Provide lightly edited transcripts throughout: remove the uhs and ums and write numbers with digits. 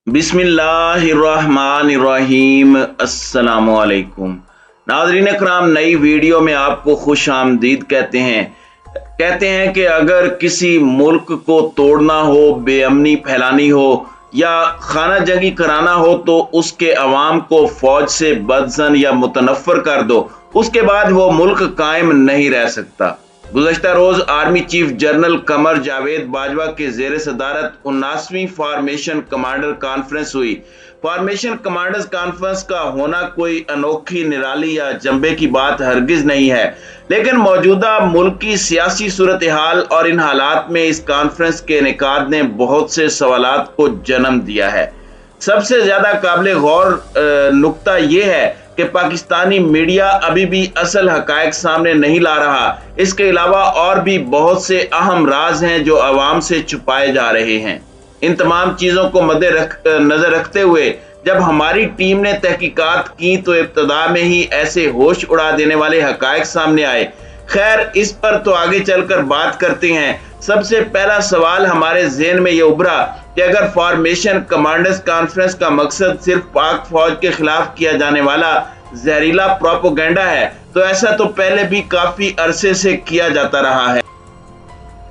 बिस्मिल्लाहिर्रहमानिर्रहीम। अस्सलामु अलैकुम नाज़रीन कराम, नई वीडियो में आपको खुश आमदीद कहते हैं कि अगर किसी मुल्क को तोड़ना हो, बेअमनी फैलानी हो या खाना जंगी कराना हो तो उसके अवाम को फौज से बदजन या मुतनफ़र कर दो, उसके बाद वो मुल्क कायम नहीं रह सकता। गुज़श्ता रोज army chief general Qamar Javed Bajwa के ज़ेर सदारत 19वीं फॉर्मेशन कमांडर कॉन्फ्रेंस हुई। फॉर्मेशन कमांडर्स कॉन्फ्रेंस का होना कोई अनोखी, निराली या जंबे की बात हरगिज नहीं है, लेकिन मौजूदा मुल्क की सियासी सूरत हाल और इन हालात में इस कॉन्फ्रेंस के इनेकाद ने बहुत से सवालात को जन्म दिया है। सबसे ज्यादा काबिल गौर नुक्ता यह है कि पाकिस्तानी मीडिया अभी भी असल हकायक सामने नहीं ला रहा। इसके अलावा और भी बहुत से अहम राज हैं जो अवाम से छुपाए जा रहे हैं। इन तमाम चीज़ों को नज़र रखते हुए जब हमारी टीम ने तहकीकात की तो इब्तदा में ही ऐसे होश उड़ा देने वाले हकायक सामने आए। खैर, इस पर तो आगे चलकर बात करते हैं। सबसे पहला सवाल हमारे ज़हन में ये उभरा कि अगर फॉर्मेशन कमांडर्स कॉन्फ्रेंस का मकसद सिर्फ पाक फौज के खिलाफ किया जाने वाला जहरीला प्रोपेगेंडा है तो ऐसा तो पहले भी काफी अरसे से किया जाता रहा है।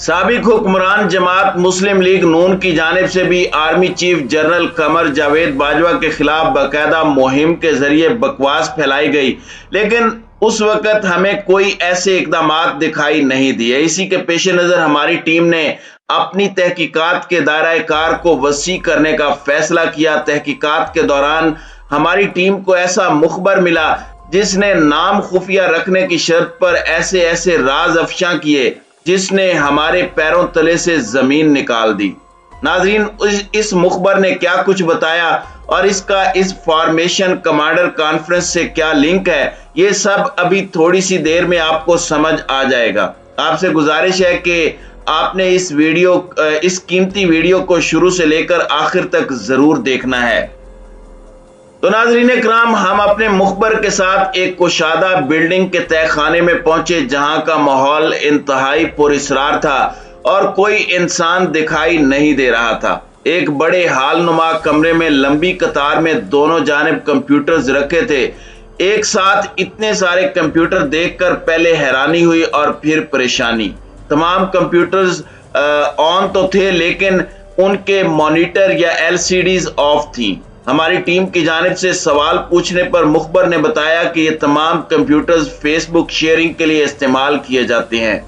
साबिक हुक्मरान जमात मुस्लिम लीग नून की जानिब से भी army chief general Qamar Javed Bajwa के खिलाफ बाकायदा मुहिम के जरिए बकवास फैलाई गई, लेकिन उस वक्त हमें कोई ऐसे इकदामात दिखाई नहीं दिए। इसी के पेश नजर हमारी टीम ने अपनी तहकीकात के दायरा कार को वसी करने का फैसला किया। तहकीकात के दौरान हमारी टीम को ऐसा मुखबर मिला जिसने नाम खुफिया रखने की शर्त पर ऐसे ऐसे राज अफशा किए जिसने हमारे पैरों तले से जमीन निकाल दी। नाजरीन, इस मुखबर ने क्या कुछ बताया और इसका इस फॉर्मेशन कमांडर कॉन्फ्रेंस से क्या लिंक है, ये सब अभी थोड़ी सी देर में आपको समझ आ जाएगा। आपसे गुजारिश है कि आपने इस कीमती वीडियो को शुरू से लेकर आखिर तक जरूर देखना है। तो नाज़रीन कराम, हम अपने मुखबर के साथ एक कुशादा बिल्डिंग के तहखाने में पहुंचे जहां का माहौल इंतहाई पुरअसरार था और कोई इंसान दिखाई नहीं दे रहा था। एक बड़े हालनुमा कमरे में लंबी कतार में दोनों जानिब कंप्यूटर्स रखे थे। एक साथ इतने सारे कंप्यूटर देखकर पहले हैरानी हुई और फिर परेशानी। तमाम कंप्यूटर्स ऑन तो थे लेकिन उनके मॉनिटर या एलसीडीज ऑफ थी। हमारी टीम की जानिब से सवाल पूछने पर मुखबर ने बताया कि ये तमाम कंप्यूटर्स फेसबुक शेयरिंग के लिए इस्तेमाल किए जाते हैं।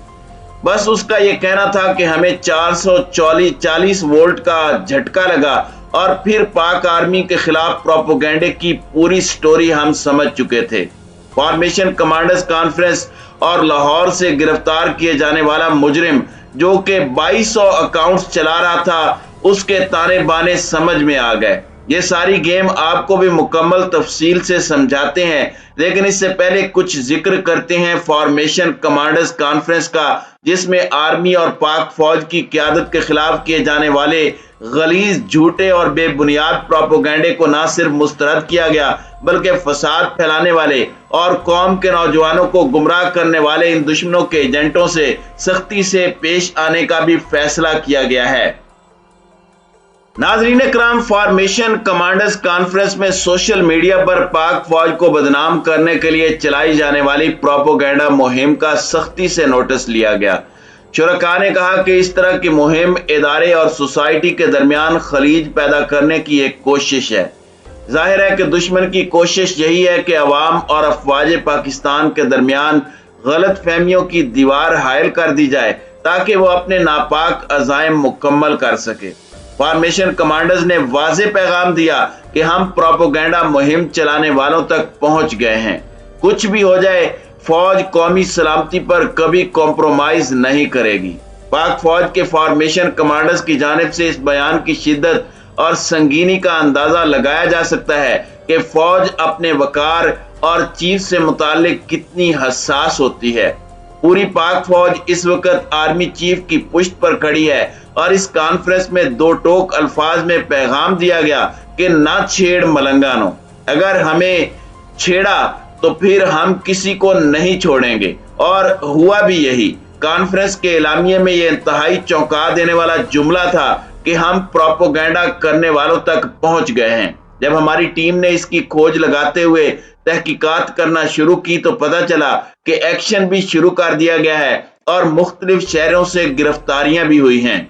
बस उसका ये कहना था कि हमें 440 वोल्ट का झटका लगा और फिर पाक आर्मी के खिलाफ प्रोपेगेंडे की पूरी स्टोरी हम समझ चुके थे। फॉर्मेशन कमांडर्स कॉन्फ्रेंस और लाहौर से गिरफ्तार किए जाने वाला मुजरिम जो कि 2200 अकाउंट्स चला रहा था, उसके ताने बाने समझ में आ गए। ये सारी गेम आपको भी मुकम्मल तफसील से समझाते हैं, लेकिन इससे पहले कुछ जिक्र करते हैं फॉर्मेशन कमांडर्स कॉन्फ्रेंस का, जिसमें आर्मी और पाक फौज की क़यादत के खिलाफ किए जाने वाले गलीज, झूठे और बेबुनियाद प्रोपेगेंडे को न सिर्फ मुस्तरद किया गया बल्कि फसाद फैलाने वाले और कौम के नौजवानों को गुमराह करने वाले इन दुश्मनों के एजेंटों से सख्ती से पेश आने का भी फैसला किया गया है। नाज़रीन कराम, फॉर्मेशन कमांडर्स कॉन्फ्रेंस में सोशल मीडिया पर पाक फौज को बदनाम करने के लिए चलाई जाने वाली प्रोपेगेंडा मुहिम का सख्ती से नोटिस लिया गया। शुरका ने कहा कि इस तरह की मुहिम इदारे और सोसाइटी के दरमियान खलीज पैदा करने की एक कोशिश है। जाहिर है कि दुश्मन की कोशिश यही है कि अवाम और अफवाज पाकिस्तान के दरमियान गलत फहमियों की दीवार हायल कर दी जाए ताकि वो अपने नापाक अज़ाइम मुकम्मल कर सके। फॉर्मेशन कमांडर्स ने वाज़ेह पैगाम दिया कि हम प्रोपेगेंडा मुहिम चलाने वालों तक पहुंच गए हैं। कुछ भी हो जाए, फौज कौमी सलामती पर कभी कॉम्प्रोमाइज नहीं करेगी। पाक फौज के फॉर्मेशन कमांडर्स की जानिब से इस बयान की शिद्दत और संगीनी का अंदाजा लगाया जा सकता है कि फौज अपने वकार और चीफ से मुताल्लिक कितनी हसास होती है। पूरी पाक फौज इस वक्त आर्मी चीफ की पुश्त पर खड़ी है और इस कॉन्फ्रेंस में दो टोक अल्फाज में पैगाम दिया गया कि ना छेड़ मलंगानो, अगर हमें छेड़ा तो फिर हम किसी को नहीं छोड़ेंगे। और हुआ भी यही। कॉन्फ्रेंस के एलामिये में यह इंतहाई चौंका देने वाला जुमला था کہ हम प्रोपोगेंडा करने वालों तक पहुंच गए हैं। जब हमारी टीम ने इसकी खोज लगाते हुए तहकीकात करना शुरू की तो पता चला कि एक्शन भी शुरू कर दिया गया है और मुख्तलिफ शहरों से गिरफ्तारियां भी हुई हैं।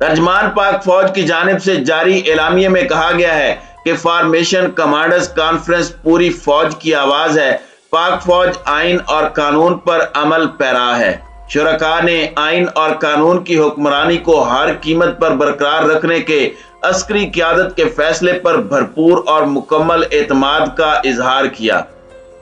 तर्जमान पाक फौज की जानिब से जारी एलामिये में कहा गया है कि फॉर्मेशन कमांडर्स कॉन्फ्रेंस पूरी फौज की आवाज है। पाक फौज आइन और कानून पर अमल पैरा है। शुरका ने आइन और कानून की हुक्मरानी को हर कीमत पर बरकरार रखने के अस्करी क़यादत के फैसले पर भरपूर और मुकम्मल एतमाद का इजहार किया।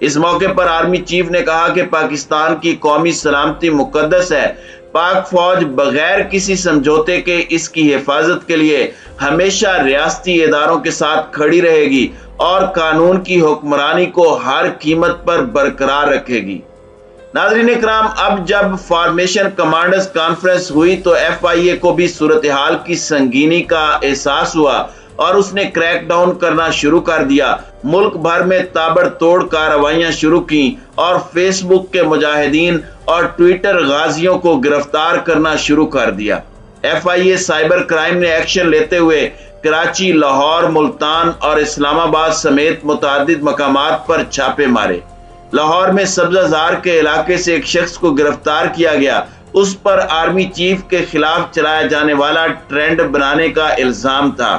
इस मौके पर आर्मी चीफ ने कहा कि पाकिस्तान की कौमी सलामती मुकद्दस है। पाक फौज बगैर किसी समझौते के इसकी हिफाजत के लिए हमेशा रियासती इदारों के साथ खड़ी रहेगी और कानून की हुक्मरानी को हर कीमत पर बरकरार रखेगी। नाज़रीन इकराम, अब जब फॉर्मेशन कमांडर्स कॉन्फ्रेंस हुई तो FIA को भी सूरत हाल की संगीनी का एहसास हुआ और उसने क्रैक डाउन करना शुरू कर दिया। मुल्क भर में ताबड़तोड़ कार्रवाइयां शुरू की और फेसबुक के मुजाहिदीन और ट्विटर गाजियों को गिरफ्तार करना शुरू कर दिया। FIA साइबर क्राइम ने एक्शन लेते हुए कराची, लाहौर, मुल्तान और इस्लामाबाद समेत मुतअद्दिद मकामात पर छापे मारे। लाहौर में सब्जाजार के इलाके से एक शख्स को गिरफ्तार किया गया। उस पर आर्मी चीफ के खिलाफ चलाया जाने वाला ट्रेंड बनाने का इल्जाम था।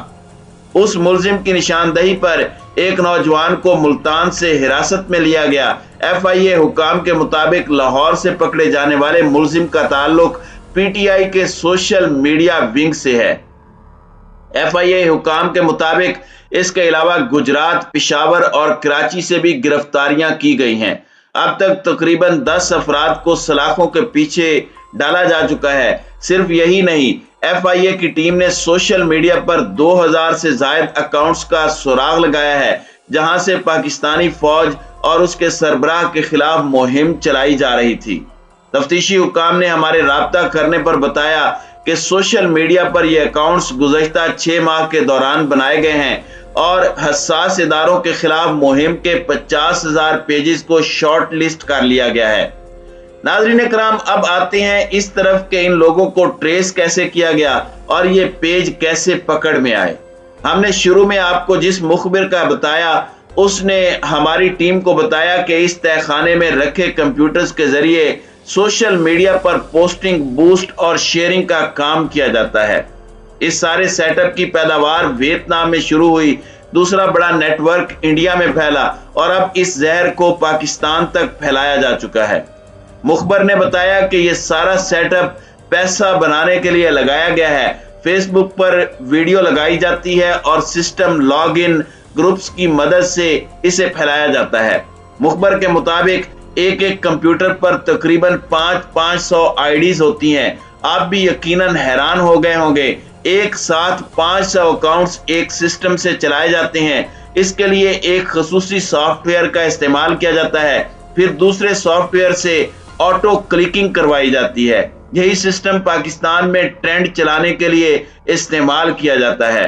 उस मुलजिम की निशानदही पर एक नौजवान को मुल्तान से हिरासत में लिया गया। FIA हुकाम के मुताबिक लाहौर से पकड़े जाने वाले मुलजिम का ताल्लुक PTI के सोशल मीडिया विंग से है। FIA हुकाम के मुताबिक इसके अलावा गुजरात, पिशावर और कराची से भी गिरफ्तारियां की गई हैं। अब तक तकरीबन 10 अफराद को सलाखों के पीछे डाला जा चुका है। सिर्फ यही नहीं, FIA की टीम ने सोशल मीडिया पर 2000 से जायद अकाउंट्स का सुराग लगाया है जहां से पाकिस्तानी फौज और उसके सरबराह के खिलाफ मुहिम चलाई जा रही थी। तफ्तीशी हुकाम ने हमारे राब्ता करने पर बताया कि सोशल मीडिया पर ये अकाउंट्स गुज़श्ता 6 माह के दौरान बनाए गए हैं और हसास इदारों के खिलाफ मुहिम के 50,000 पेजेस को शॉर्ट लिस्ट कर लिया गया है। नाज़रीन इकराम, अब आते हैं इस तरफ के इन लोगों को ट्रेस कैसे किया गया और ये पेज कैसे पकड़ में आए। हमने शुरू में आपको जिस मुखबिर का बताया उसने हमारी टीम को बताया कि इस तहखाने में रखे कंप्यूटर्स के जरिए सोशल मीडिया पर पोस्टिंग, बूस्ट और शेयरिंग का काम किया जाता है। इस सारे सेटअप की पैदावार वियतनाम में शुरू हुई, दूसरा बड़ा नेटवर्क इंडिया में फैला और अब इस जहर को पाकिस्तान तक फैलाया जा चुका है। मुखबर ने बताया कि यह सारा सेटअप पैसा बनाने के लिए लगाया गया है। फेसबुक पर वीडियो लगाई जाती है और सिस्टम लॉग इन ग्रुप्स की मदद से इसे फैलाया जाता है। मुखबर के मुताबिक एक एक कंप्यूटर पर तकरीबन 500 आईडीज होती हैं। आप भी यकीनन हैरान हो गए होंगे, एक साथ 500 अकाउंट्स एक सिस्टम से चलाए जाते हैं। इसके लिए एक खसूसी सॉफ्टवेयर का इस्तेमाल किया जाता है, फिर दूसरे सॉफ्टवेयर से ऑटो क्लिकिंग करवाई जाती है। यही सिस्टम पाकिस्तान में ट्रेंड चलाने के लिए इस्तेमाल किया जाता है।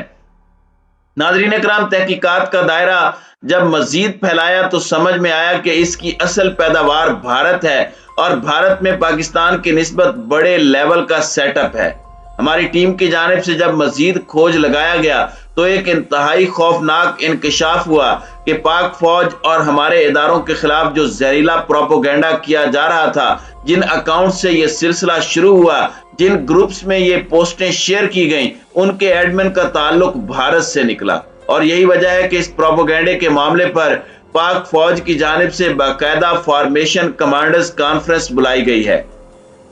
नाज़रीन इकराम, तहकीकात का दायरा जब मजीद फैलाया तो समझ में आया कि इसकी असल पैदावार भारत है और भारत में पाकिस्तान की निस्बत बड़े लेवल का सेटअप है। हमारी टीम की जानिब से जब मजीद खोज लगाया गया तो एक इंतहाई खौफनाक इंकशाफ हुआ कि पाक फौज और हमारे इदारों के खिलाफ जो जहरीला प्रोपोगेंडा किया जा रहा था, जिन अकाउंट से यह सिलसिला शुरू हुआ, जिन ग्रुप्स में ये पोस्टें शेयर की गईं, उनके एडमिन का ताल्लुक भारत से निकला। और यही वजह है कि इस प्रोपोगेंडे के मामले पर पाक फौज की जानिब से बाकायदा फॉर्मेशन कमांडर्स कॉन्फ्रेंस बुलाई गई है।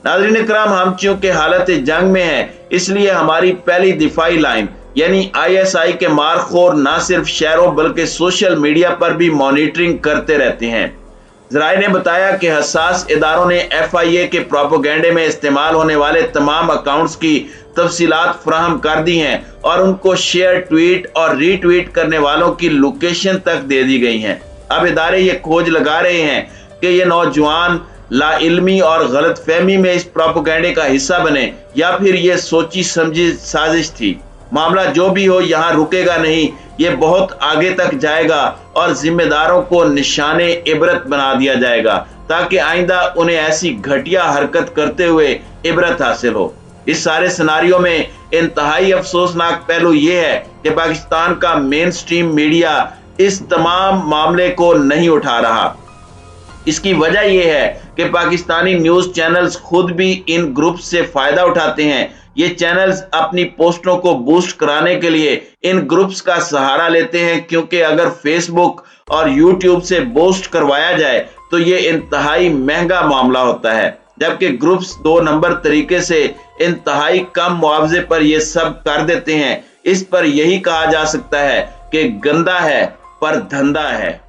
नाज़रीन इकराम, हम चूंकि हालत जंग में हैं, इसलिए हमारी पहली दिफाई लाइन यानी ISI के मारखोर न सिर्फ शहरों बल्कि सोशल मीडिया पर भी मॉनिटरिंग करते रहते हैं। ज़राए ने बताया कि हसास इदारों ने FIA के प्रोपोगेंडे में इस्तेमाल होने वाले तमाम अकाउंट्स की तफसीलात फराहम कर दी हैं और उनको शेयर, ट्वीट और रीट्वीट करने वालों की लोकेशन तक दे दी गई हैं। अब इदारे ये खोज लगा रहे हैं कि ये नौजवान लाइल्मी और गलत फहमी में इस प्रोपोगेंडे का हिस्सा बने या फिर ये सोची समझी साजिश थी। मामला जो भी हो, यहाँ रुकेगा नहीं, ये बहुत आगे तक जाएगा और जिम्मेदारों को निशाने इबरत बना दिया जाएगा ताकि आइंदा उन्हें ऐसी घटिया हरकत करते हुए इबरत हासिल हो। इस सारे सिनारियों में इंतहाई अफसोसनाक पहलू ये है कि पाकिस्तान का मेन स्ट्रीम मीडिया इस तमाम मामले को नहीं उठा रहा। इसकी वजह यह है कि पाकिस्तानी न्यूज चैनल्स खुद भी इन ग्रुप्स से फायदा उठाते हैं। ये चैनल्स अपनी पोस्टों को बूस्ट कराने के लिए इन ग्रुप्स का सहारा लेते हैं, क्योंकि अगर फेसबुक और यूट्यूब से बूस्ट करवाया जाए तो ये इंतहाई महंगा मामला होता है, जबकि ग्रुप्स 2 नंबर तरीके से इंतहाई कम मुआवजे पर ये सब कर देते हैं। इस पर यही कहा जा सकता है कि गंदा है पर धंधा है।